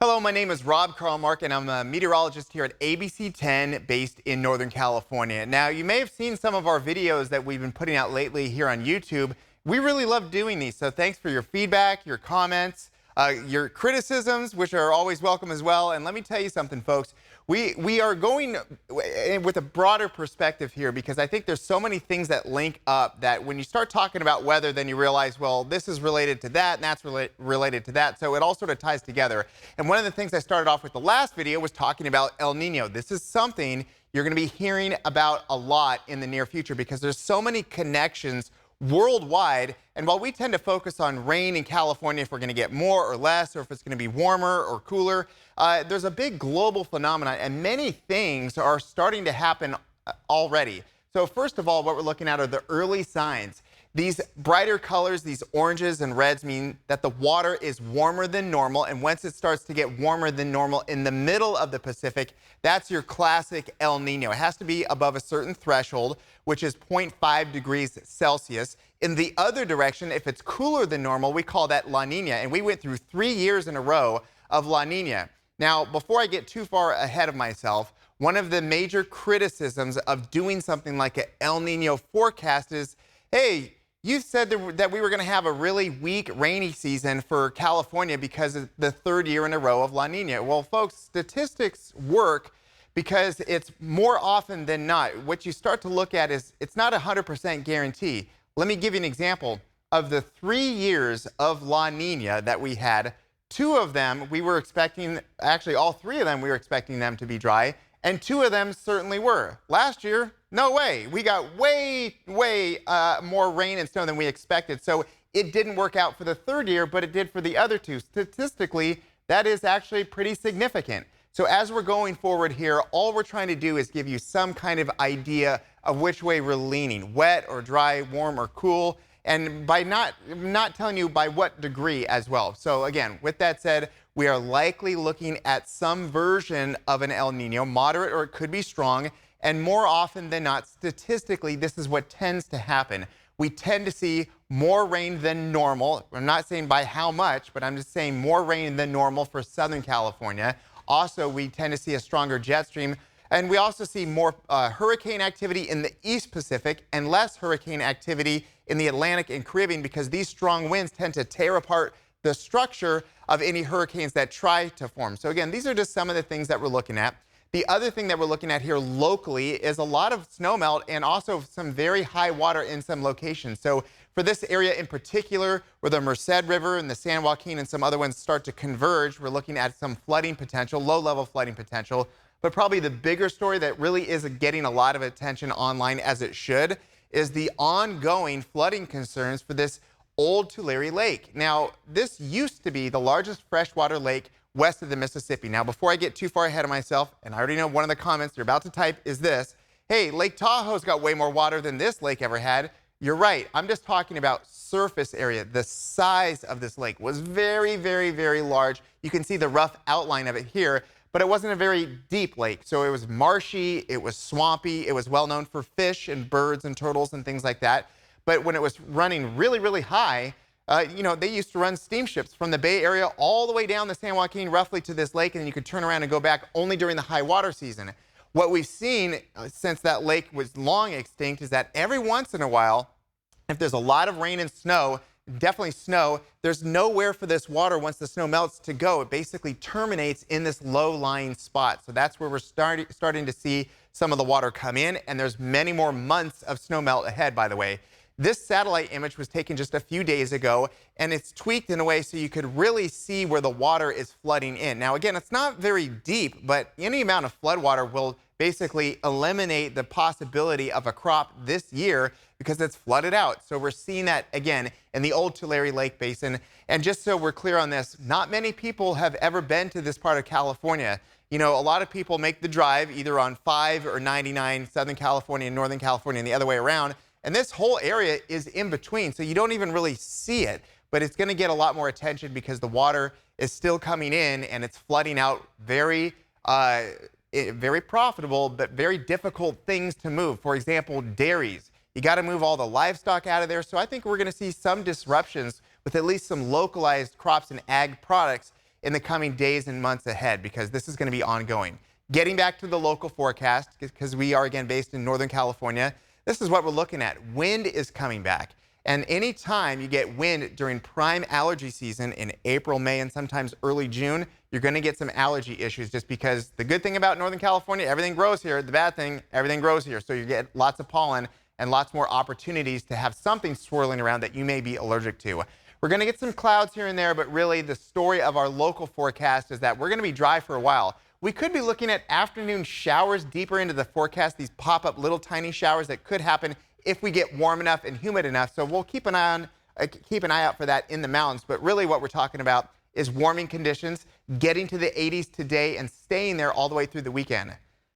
Hello, my name is Rob Carlmark, and I'm a meteorologist here at ABC 10 based in Northern California. Now, you may have seen some of our videos that we've been putting out lately here on YouTube. We really love doing these, so thanks for your feedback, your comments, your criticisms, which are always welcome as well. And let me tell you something, folks. We are going with a broader perspective here because I think there's so many things that link up that when you start talking about weather, then you realize, well, this is related to that and that's related to that. So it all sort of ties together. And one of the things I started off with the last video was talking about El Nino. This is something you're going to be hearing about a lot in the near future because there's so many connections worldwide. And while we tend to focus on rain in California, if we're going to get more or less, or if it's going to be warmer or cooler, there's a big global phenomenon, and many things are starting to happen already. So first of all, what we're looking at are the early signs. These brighter colors, these oranges and reds, mean that the water is warmer than normal, and once it starts to get warmer than normal in the middle of the Pacific, that's your classic El Nino. It has to be above a certain threshold, which is 0.5 degrees Celsius. In the other direction, if it's cooler than normal, we call that La Nina, and we went through 3 years in a row of La Nina. Now, before I get too far ahead of myself, one of the major criticisms of doing something like an El Nino forecast is, hey, you said that we were going to have a really weak rainy season for California because of the 3rd year in a row of La Nina. Well, folks, statistics work because it's more often than not. What you start to look at is it's not a 100% guarantee. Let me give you an example. Of the 3 years of La Nina that we had, 2 of them we were expecting, actually all 3 of them we were expecting them to be dry, and 2 of them certainly were. Last year, no way. We got way more rain and snow than we expected. So it didn't work out for the 3rd year, but it did for the other 2. Statistically, that is actually pretty significant. So as we're going forward here, all we're trying to do is give you some kind of idea of which way we're leaning, wet or dry, warm or cool, and by not telling you by what degree as well. So again, with that said, we are likely looking at some version of an El Nino, moderate or it could be strong, and more often than not, statistically, this is what tends to happen. We tend to see more rain than normal. I'm not saying by how much, but I'm just saying more rain than normal for Southern California. Also, we tend to see a stronger jet stream, and we also see more hurricane activity in the East Pacific and less hurricane activity in the Atlantic and Caribbean because these strong winds tend to tear apart the structure of any hurricanes that try to form. So again, these are just some of the things that we're looking at. The other thing that we're looking at here locally is a lot of snowmelt and also some very high water in some locations. So for this area in particular, where the Merced River and the San Joaquin and some other ones start to converge, we're looking at some flooding potential, low-level flooding potential. But probably the bigger story that really is getting a lot of attention online, as it should, is the ongoing flooding concerns for this old Tulare Lake. Now, this used to be the largest freshwater lake west of the Mississippi. Now, before I get too far ahead of myself, and I already know one of the comments you're about to type is this, hey, Lake Tahoe's got way more water than this lake ever had. You're right. I'm just talking about surface area. The size of this lake was very large. You can see the rough outline of it here, but it wasn't a very deep lake. So it was marshy, it was swampy, it was well known for fish and birds and turtles and things like that. But when it was running really high, they used to run steamships from the Bay Area all the way down the San Joaquin roughly to this lake, and you could turn around and go back only during the high water season. What we've seen since that lake was long extinct is that every once in a while, if there's a lot of rain and snow, definitely snow, there's nowhere for this water once the snow melts to go. It basically terminates in this low-lying spot. So that's where we're starting to see some of the water come in, and there's many more months of snow melt ahead, by the way. This satellite image was taken just a few days ago, and it's tweaked in a way so you could really see where the water is flooding in. Now, again, it's not very deep, but any amount of flood water will basically eliminate the possibility of a crop this year because it's flooded out. So we're seeing that, again, in the old Tulare Lake Basin. And just so we're clear on this, not many people have ever been to this part of California. You know, a lot of people make the drive either on 5 or 99, Southern California and Northern California, and the other way around. And this whole area is in between, so you don't even really see it, but it's going to get a lot more attention because the water is still coming in and it's flooding out very profitable but very difficult things to move. For example, dairies. You got to move all the livestock out of there, so I think we're going to see some disruptions with at least some localized crops and ag products in the coming days and months ahead, because this is going to be ongoing. Getting back to the local forecast, because we are again based in Northern California, this is what we're looking at. Wind is coming back. And anytime you get wind during prime allergy season in April, May, and sometimes early June, you're going to get some allergy issues, just because the good thing about Northern California, everything grows here. The bad thing, everything grows here. So you get lots of pollen and lots more opportunities to have something swirling around that you may be allergic to. We're going to get some clouds here and there, but really the story of our local forecast is that we're going to be dry for a while. We could be looking at afternoon showers deeper into the forecast, these pop-up little tiny showers that could happen if we get warm enough and humid enough. So we'll keep an eye out for that in the mountains. But really what we're talking about is warming conditions, getting to the 80s today and staying there all the way through the weekend.